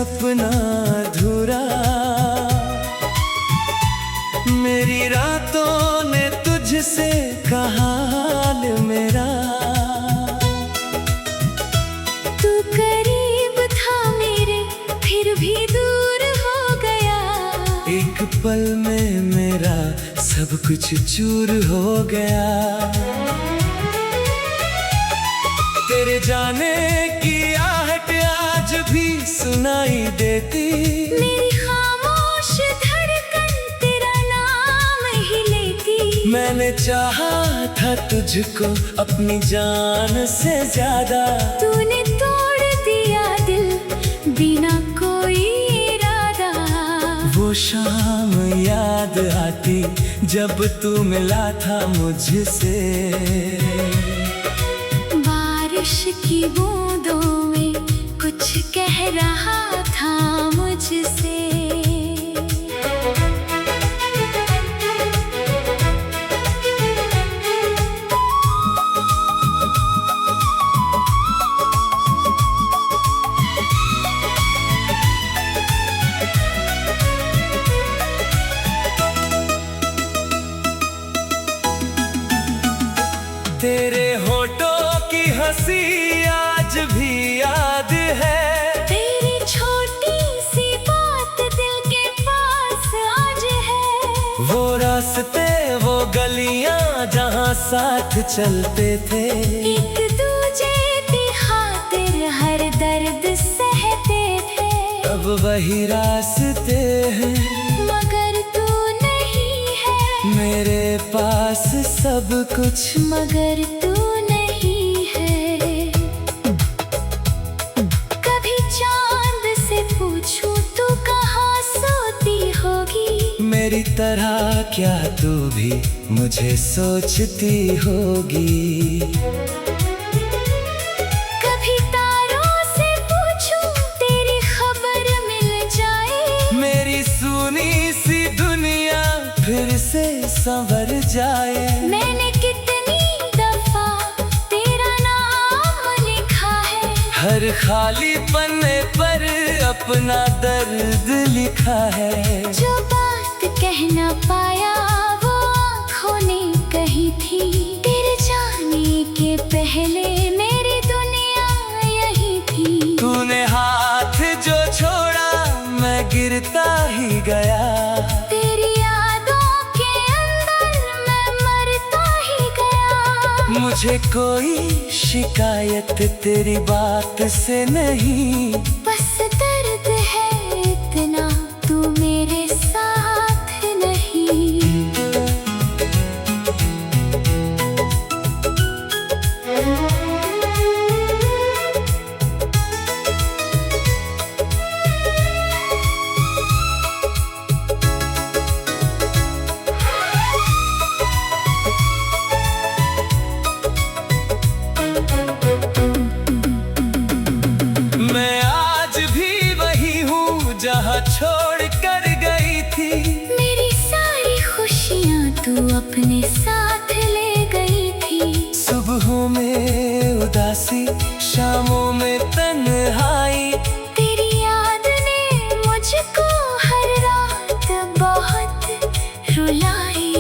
सपना अधूरा। मेरी रातों ने तुझसे कहा हाल मेरा। तू करीब था मेरे फिर भी दूर हो गया। एक पल में मेरा सब कुछ चूर हो गया। तेरे जाने की आहट आज भी सुनाई देती। मेरी खामोश धड़कन तेरा नाम ही लेती। मैंने चाहा था तुझको अपनी जान से ज्यादा। तूने तोड़ दिया दिल बिना कोई इरादा। वो शाम याद आती जब तू मिला था मुझसे। बारिश की बूंदों में कुछ कह रहा था मुझसे। तेरे होठों की हंसी आज भी याद है। तेरी छोटी सी बात दिल के पास आज है। वो रास्ते वो गलियां जहां साथ चलते थे। एक दूजे की खातिर हर दर्द सहते थे। अब वही रास्ते हैं मगर तू नहीं है। मेरे पास सब कुछ मगर तू नहीं है। कभी चांद से पूछूं तू कहाँ सोती होगी। मेरी तरह क्या तू भी मुझे सोचती होगी। कभी तारों से पूछूं तेरी खबर मिल जाए। मेरी सुनी सी दुनिया फिर से संवर जाए। मैंने कितनी दफा तेरा नाम लिखा है। हर खाली पन्ने पर अपना दर्द लिखा है। जो बात कह ना पाया वो आँखों ने कही थी। तेरे जाने के पहले मेरी दुनिया यही थी। तूने हाथ जो छोड़ा मैं गिरता ही गया। तेरी यादों के अंदर मैं मरता ही गया। मुझे कोई शिकायत तेरी बात से नहीं। बस दर्द है इतना तू मेरे साथ नहीं। मैं आज भी वही हूँ जहाँ छोड़ कर गई थी। मेरी सारी खुशियाँ तू अपने साथ ले गई थी। सुबहों में उदासी शामों में तन्हाई। तेरी याद ने मुझको हर रात बहुत रुलाई।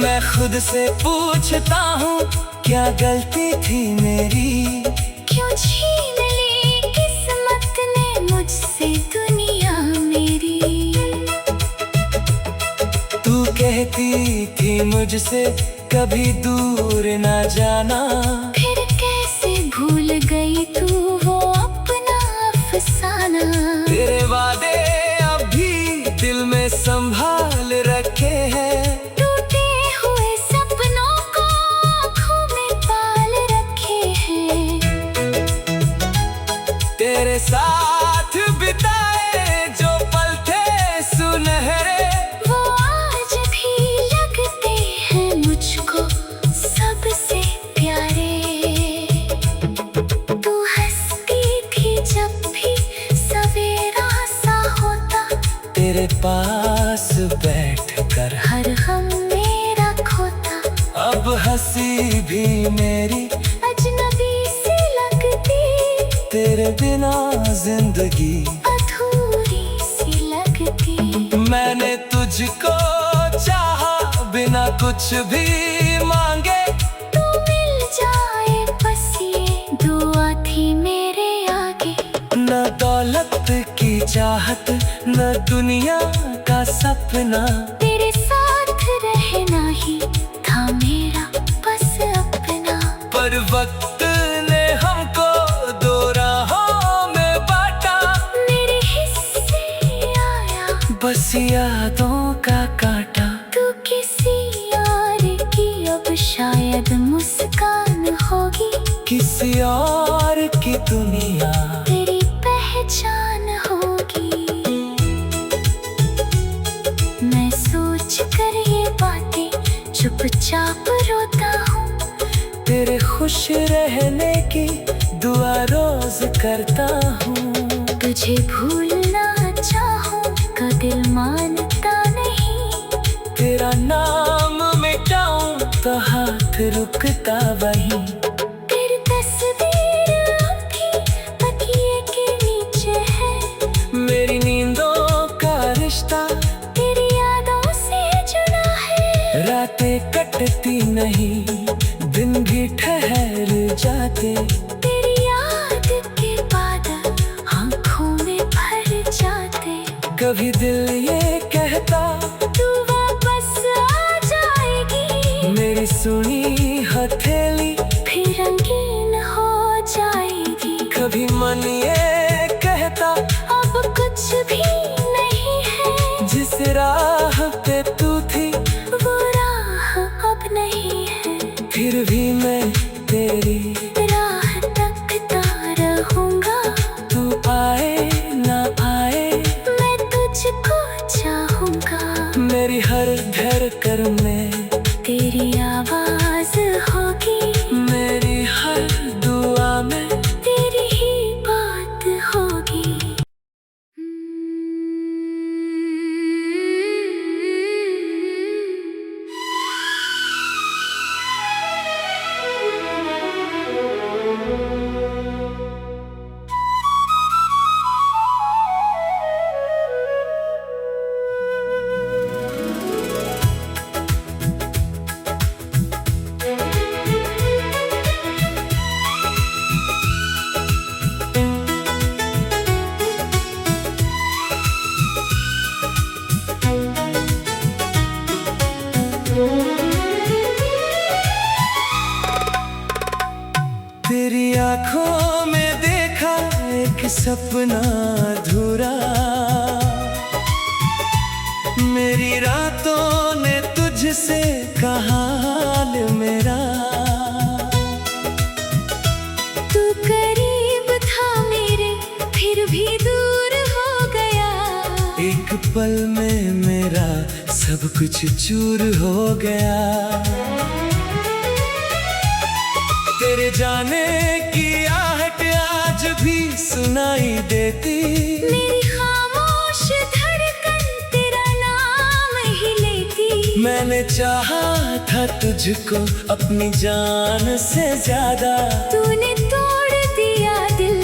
मैं खुद से पूछता हूँ क्या गलती थी मेरी। क्यों छीन ली किस्मत ने मुझसे दुनिया मेरी। तू कहती थी मुझसे कभी दूर ना जाना। फिर कैसे भूल गई तू वो अपना अफसाना। तेरे वादे अब भी दिल में संभाल रखे हैं। टूटे हुए सपनों को आँखों में पाल रखे हैं। तेरे साथ बिताए जो पल थे सुनहरे। वो आज भी लगते हैं मुझको सबसे प्यारे। तू हंसती थी जब भी सवेरा सा होता। तेरे पास बैठकर हर गम मेरा खोता। अब हंसी भी मेरी अजनबी सी लगती तेरे बिना जिंदगी अधूरी सी लगती। मैंने तुझको चाहा बिना कुछ भी मांगे। तू मिल जाए बस ये दुआ थी मेरे आगे। न दौलत की चाहत न दुनिया का सपना, तेरे साथ रहना ही था मेरा बस अपना। पर वक्त ने हमको दो राहों में बांटा। मेरे हिस्से आया बस यादों का कांटा। तू किसी और की अब शायद मुस्कान होगी। किसी और की दुनिया तेरी पहचान होगी। मैं सोच कर ये बातें चुपचाप रोता हूँ। तेरे खुश रहने की दुआ रोज करता हूँ। तुझे भूलना चाहूँ का दिल मानता नहीं। तेरा नाम मिटाऊं तो हाथ रुकता वहीं। तेरी तस्वीर अब भी तकिए के नीचे है। मेरी नींदों का रिश्ता तेरी यादों से जुड़ा है। रातें कटती नहीं, दिन भी ठहर जाते। तेरी याद के बादल आँखों में भर जाते। कभी दिल ये कहता तू वापस आ जाएगी। मेरी सुनी हथेली फिर रंगीन हो जाएगी। कभी मन ये कहता अब कुछ भी नहीं है। जिस राह पे तू थी वो राह अब नहीं है। फिर भी मैं तेरी राह तकता रहूंगा। तू आए ना आए मैं तुझको चाहूंगा। मेरी हर धड़कन में तेरी आवाज होगी। मेरी हर दुआ में तेरी ही बात होगी। तेरी आंखों में देखा एक सपना अधूरा। मेरी रातों ने तुझसे कहा हाल मेरा। तू करीब था मेरे फिर भी दूर हो गया। एक पल में मेरा सब कुछ चूर हो गया। तेरे जाने की आहट आज भी सुनाई देती। मेरी खामोश धड़कन तेरा नाम ही लेती। मैंने चाहा था तुझको अपनी जान से ज्यादा। तूने तोड़ दिया दिल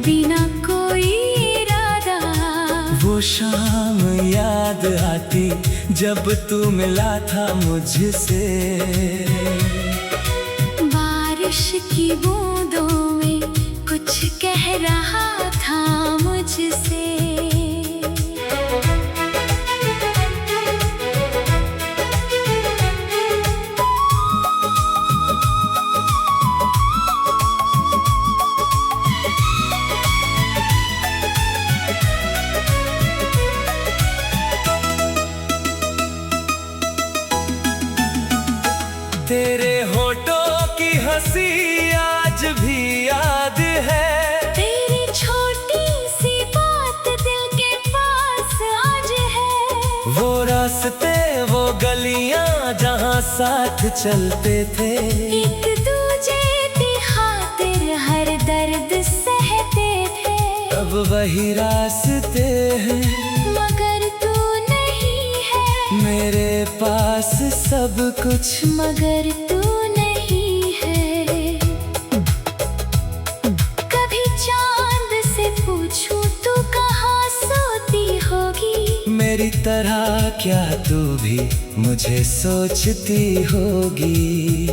बिना कोई इरादा। वो शाम याद आती जब तू मिला था मुझसे। बारिश की बूंदों में कुछ कह रहा था मुझसे। तेरे होठों की हंसी आज भी याद है। तेरी छोटी सी बात दिल के पास आज है। वो रास्ते वो गलियां जहां साथ चलते थे। एक दूजे की खातिर हर दर्द सहते थे। अब वही रास्ते हैं मगर तू नहीं है। मेरे पास सब कुछ मगर तू नहीं है। कभी मेरी तरह क्या तू भी मुझे सोचती होगी।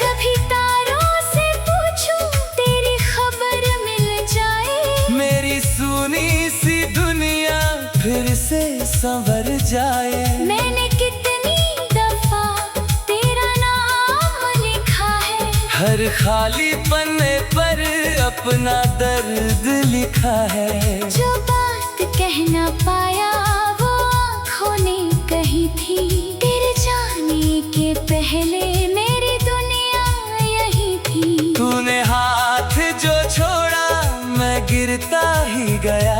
कभी तारों से पूछूं तेरी खबर मिल जाए, मेरी सुनी सी दुनिया फिर से संवर जाए। मैंने कितनी दफा तेरा नाम लिखा है, हर खाली पन्ने पर अपना दर्द लिखा है। जो बात कह ना पाया वो आँखों ने कही थी। तेरे जाने के पहले मेरी दुनिया यही थी। तूने हाथ जो छोड़ा मैं गिरता ही गया।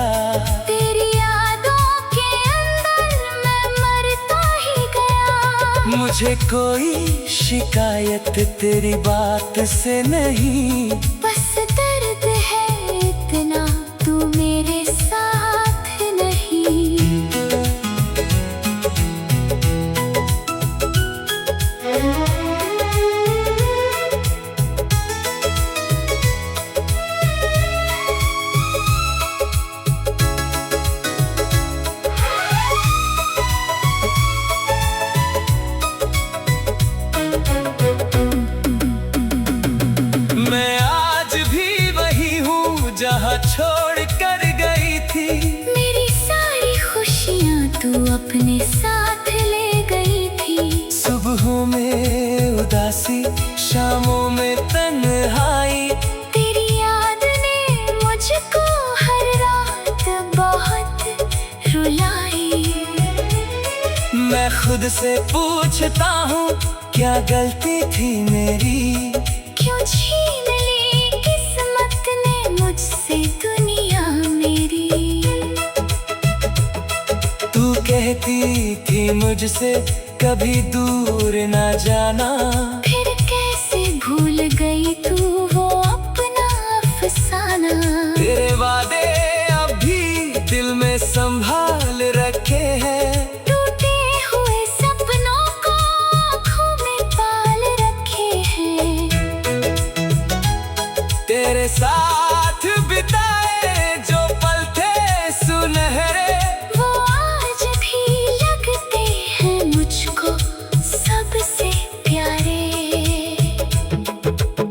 तेरी यादों के अंदर मैं मरता ही गया। मुझे कोई शिकायत तेरी बात से नहीं, बस दर्द है इतना तू मेरे साथ नहीं। मैं आज भी वही हूँ जहाँ छोड़ कर गई थी। मेरी सारी खुशियाँ तू अपने साथ ले गई थी। सुबहों में उदासी, शामों में तन्हाई, तेरी याद ने मुझको हर रात बहुत रुलाई। मैं खुद से पूछता हूँ क्या गलती थी मेरी। क्यों छीन ली किस्मत ने मुझसे दुनिया मेरी। तू कहती थी मुझसे कभी दूर ना जाना, फिर कैसे भूल गई तू वो अपना अफसाना। तेरे वादे अब भी दिल में संभाल रखे हैं। टूटे हुए सपनों को आँखों में पाल रखे हैं। तेरे साथ बिताए जो पल थे सुनहरे, वो आज भी लगते हैं मुझको सबसे प्यारे।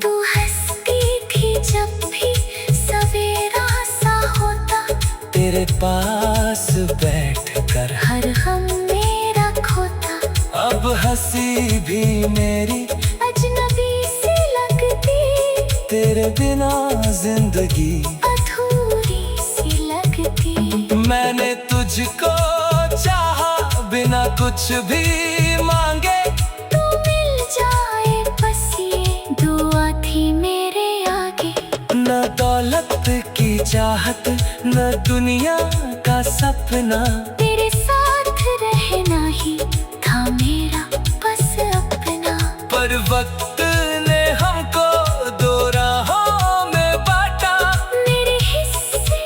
तू हंसती थी जब भी सवेरा सा होता, तेरे पास बैठकर हर गम मेरा खोता। अब हंसी भी मेरी अजनबी सी लगती, तेरे बिना जिंदगी अधूरी सी लगती। मैंने तुझको चाहा बिना कुछ भी मांगे। तू मिल जाए बस ये दुआ थी मेरे आगे। न दौलत की चाहत न दुनिया का सपना, तेरे साथ रहना ही था मेरा बस अपना। पर वक्त ने हमको दो राहों में बांटा। मेरे हिस्से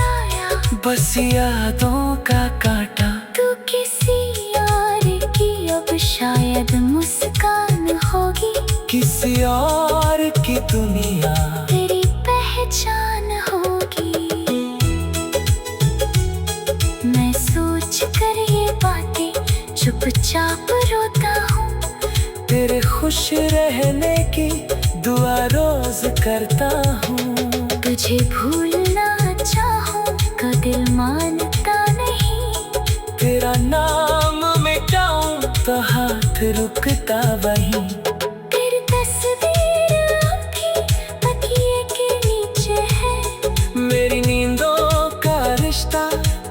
आया बस यादों का कांटा। तू किसी और की अब शायद मुस्कान होगी। किसी और की दुनिया तेरी पहचान होगी। मैं सोच कर ये बातें चुपचाप रोता हूँ। तेरे खुश रहने की दुआ रोज करता हूँ। तुझे भूलना चाहूँ का दिल मानता नहीं। तेरा नाम मिटाऊं तो हाथ रुकता वहीं। तेरी तस्वीर अब भी तकिए के नीचे है। मेरी नींदों का रिश्ता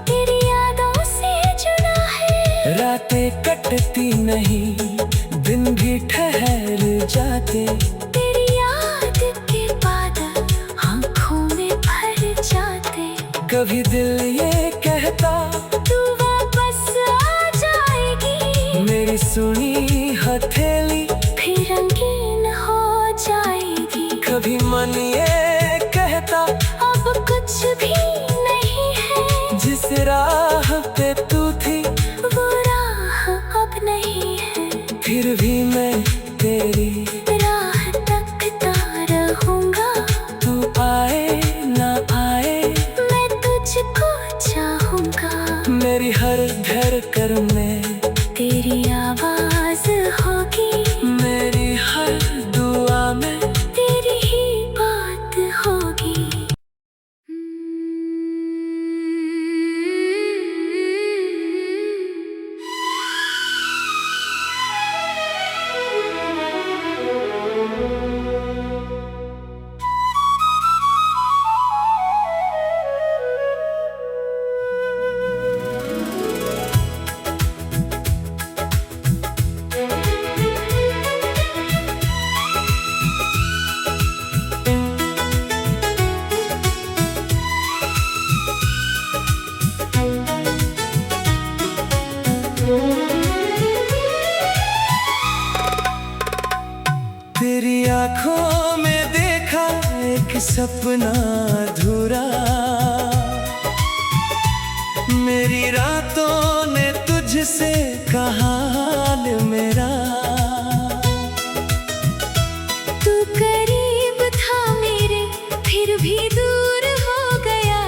तेरी यादों से जुड़ा है। रातें कटती नहीं दिन भी ठहर जाते। तेरी याद के बादल आँखों में भर जाते। कभी दिल ये कहता तू वापस आ जाएगी। मेरी सुनी हथेली फिर रंगीन हो जाएगी। कभी मन ये कहता अब कुछ भी नहीं है। जिस राह पे तू थी वो राह अब नहीं है। फिर भी मैं तेरी राह तकता रहूंगा। तू आए ना आए मैं तुझको मेरी हर धड़कन में तेरी आवाज होगी, मेरी हर दुआ में तेरी ही बात होगी। तेरी आंखों में देखा एक सपना अधूरा, मेरी रातों ने तुझसे कहा हाल मेरा। तू करीब था मेरे, फिर भी दूर हो गया।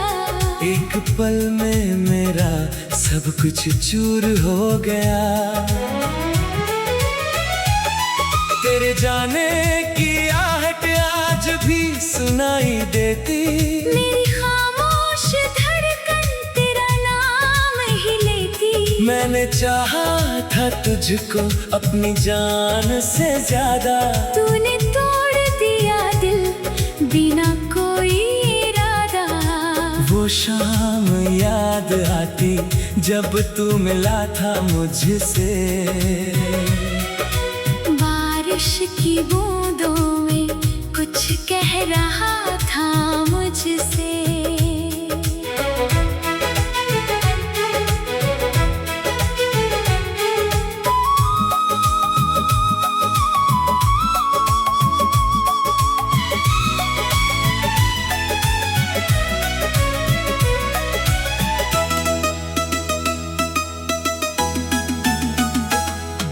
एक पल में मेरा सब कुछ चूर हो गया। तेरे जाने की आहट आज भी सुनाई देती, मेरी खामोश धड़कन तेरा नाम ही लेती। मैंने चाहा था तुझको अपनी जान से ज्यादा, तूने तोड़ दिया दिल बिना कोई इरादा। वो शाम याद आती जब तू मिला था मुझसे, बारिश की बूंदों में कुछ कह रहा था मुझसे।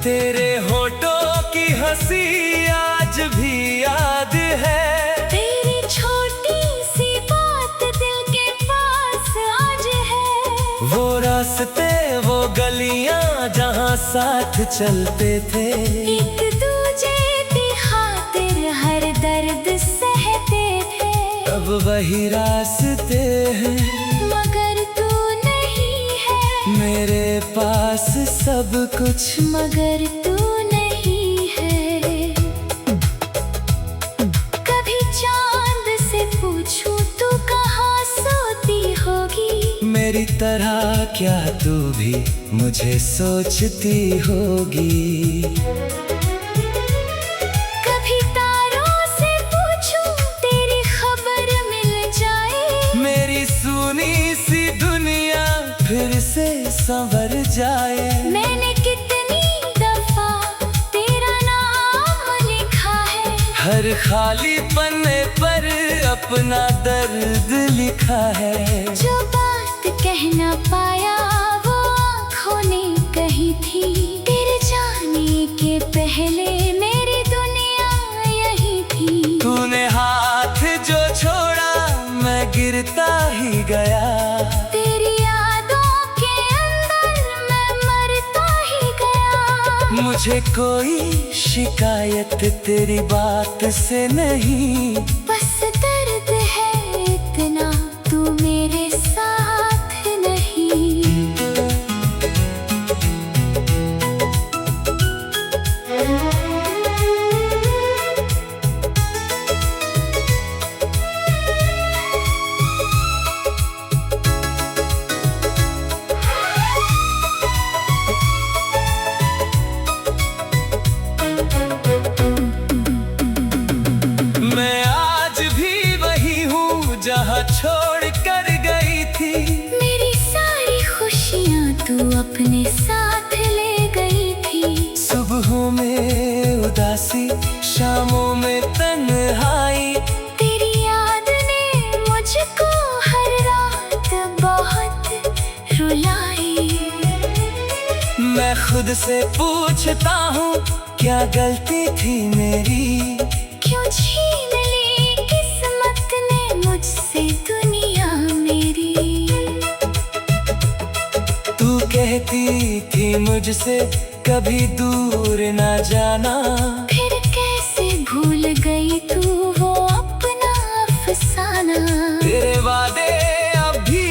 तेरे होठों की हंसी आज भी याद है, तेरी छोटी सी बात दिल के पास आज है। वो रास्ते वो गलियां जहां साथ चलते थे, एक दूजे की खातिर हर दर्द सहते थे। अब वही रास्ते हैं मगर तू नहीं है, मेरे पास सब कुछ मगर तू नहीं है। कभी चांद से पूछूं तू कहाँ सोती होगी, मेरी तरह क्या तू भी मुझे सोचती होगी। कभी तारों से पूछूं तेरी खबर मिल जाए, मेरी सुनी सी दुनिया फिर से संवर जाए। मैंने कितनी दफा तेरा नाम लिखा है, हर खाली पन्ने पर अपना दर्द लिखा है। जो बात कह ना पाया वो आँखों ने कही थी। तेरे जाने के पहले मेरी दुनिया यही थी। तूने हाथ जो छोड़ा मैं गिरता ही गया, तेरी यादों के अंदर मैं मरता ही गया। मुझे कोई शिकायत तेरी बात से नहीं, बस दर्द है इतना तू मेरे साथ नहीं। मैं आज भी वही हूँ जहाँ छोड़ कर गई थी, मेरी सारी खुशियाँ तू अपने साथ ले गई थी। सुबहों में उदासी शामों में तन्हाई, तेरी याद ने मुझको हर रात बहुत रुलाई। मैं खुद से पूछता हूँ क्या गलती थी मेरी, क्यों छीन ली किस्मत ने मुझसे दुनिया मेरी। तू थी मुझसे कभी दूर ना जाना। फिर कैसे भूल गई तू वो अपना अफसाना। तेरे वादे अब भी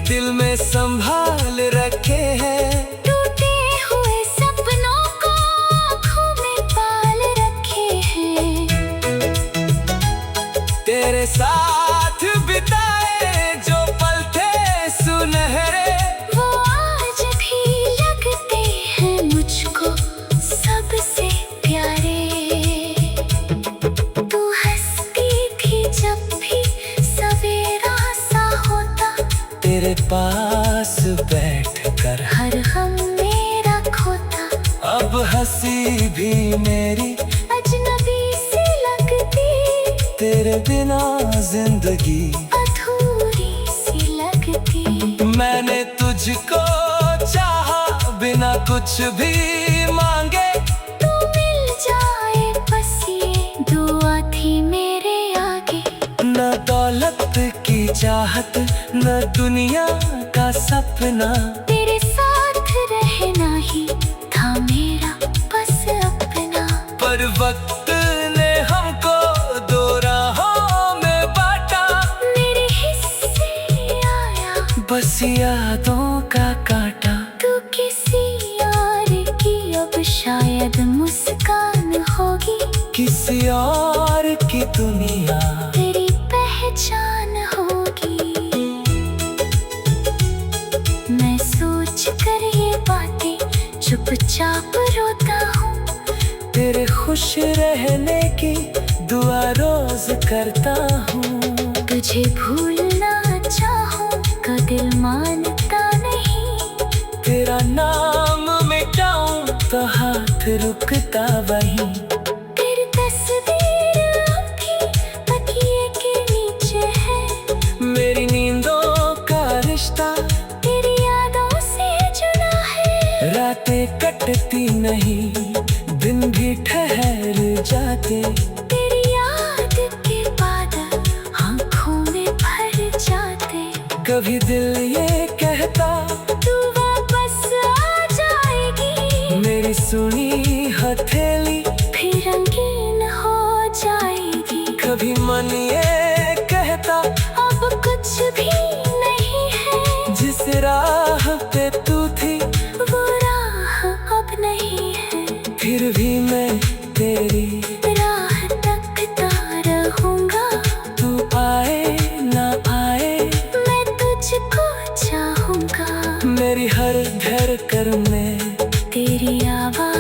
दिल में संभाल रखे हैं। टूटे हुए सपनों को आँखों में पाल रखे हैं। तेरे साथ बिताए जो पल थे सुनहरे, वो आज भी लगते हैं मुझको सबसे प्यारे। तू हंसती थी जब भी सवेरा सा होता। तेरे पास बैठकर हर गम मेरा खोता। अब हंसी भी मेरी अजनबी सी लगती। तेरे बिना जिंदगी अधूरी सी लगती। मैंने तुझको चाहा बिना कुछ भी मांगे। तू मिल जाए बस ये दुआ थी मेरे आगे। न दौलत की चाहत न दुनिया का सपना। तेरे साथ रहना ही था मेरा बस अपना। पर वक्त ने हमको दो राहों में बांटा। मेरे हिस्से आया बस यादों का कांटा। तू किसी और की अब शायद मुस्कान होगी। किसी और की दुनिया तेरी पहचान होगी। मैं सोच कर ये बातें चुपचाप रोता हूँ। तेरे खुश रहने की दुआ रोज करता हूँ। तुझे भूलना चाहूँ का दिल मानता नहीं। तेरा नाम मिटाऊं तो हाथ रुकता वहीं। तेरी तस्वीर अब भी तकिए के नीचे है। मेरी नींदों का रिश्ता तेरी यादों से जुड़ा है। रातें कटती नहीं दिन भी ठहर जाते। तेरी याद के बादल आँखों में भर जाते। कभी दिल ये कहता तू वापस आ जाएगी। मेरी सुनी हथेली फिर रंगीन हो जाएगी। कभी मन ये कहता अब कुछ भी नहीं है। जिस राह पे तू थी वो राह अब नहीं है। फिर भी मैं तेरी राह तकता रहूंगा। तू आए ना आए मैं तुझको चाहूंगा। मेरी हर धड़कन में तेरी आवाज़